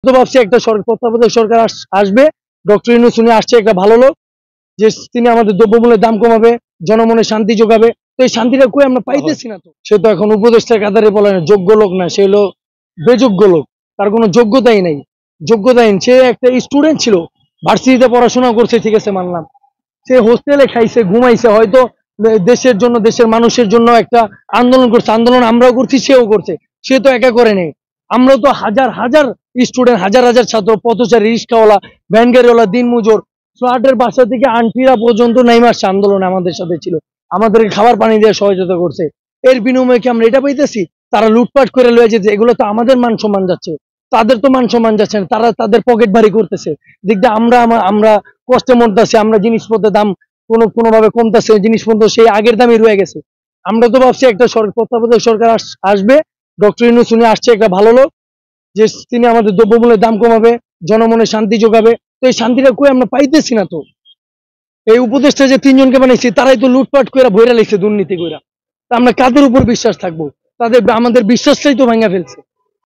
তো ভাবছি একটা তত্ত্বাবধায়ক সরকার আসবে, ডক্টর ইউনূস উনি আসছে একটা ভালো লোক, যে তিনি আমাদের দ্রব্যমূল্যের দাম কমাবে, জনমনে শান্তি যোগাবে। তো এই শান্তিটা কই আমরা পাইতেছি না। তো সে তো এখন উপদেষ্টার কাতারে বলে না, যোগ্য লোক না, সে হলো বেযোগ্য লোক, তার কোনো যোগ্যতাই নাই। যোগ্যতাহীন, সে একটা স্টুডেন্ট ছিল, ভার্সিটিতে পড়াশোনা করছে, ঠিক আছে মানলাম, সে হোস্টেলে খাইছে, ঘুমাইছে, হয়তো দেশের জন্য, দেশের মানুষের জন্য একটা আন্দোলন করছে, আন্দোলন আমরাও করছি, সেও করছে, সে তো একা করে নেই। আমরা তো হাজার হাজার স্টুডেন্ট, হাজার হাজার ছাত্র, পথচারী, রিক্সাওয়ালা, ভ্যান গাড়িওয়ালা, দিনমজুর, ফ্ল্যাটের বাসা থেকে আন্টিরা পর্যন্ত নেমে আসছে আন্দোলনে, আমাদের সাথে ছিল, আমাদেরকে খাবার পানি দিয়ে সহযোগিতা করছে। এর বিনিময়ে কি আমরা এটা পাইতেছি? তারা লুটপাট করে লয়ে যেতে, এগুলো তো আমাদের মান সম্মান যাচ্ছে, তাদের তো মান সম্মান যাচ্ছে না, তারা তাদের পকেট ভারী করতেছে। দেখতে আমরা আমরা কষ্টে মরতেছি, আমরা জিনিসপত্রের দাম কোনোভাবে কমতেছে, জিনিসপত্র সেই আগের দামই রয়ে গেছে। আমরা তো ভাবছি একটা তত্ত্বাবধায়ক সরকার আসবে, ডক্টর ইউনূস উনি আসছে একটা ভালো লোক, যে তিনি আমাদের দ্রব্যমূল্যের দাম কমাবে, জনমনে শান্তি যোগাবে। তো এই শান্তিটা কই আমরা পাইতেছি না। তো এই উপদেষ্টা যে তিনজনকে বানাইছি, তারাই তো লুটপাট করে ভইরা লাগছে, দুর্নীতি কইরা। তা আমরা কাদের উপর বিশ্বাস থাকবো? আমাদের বিশ্বাসটাই তো ভাঙা ফেলছে।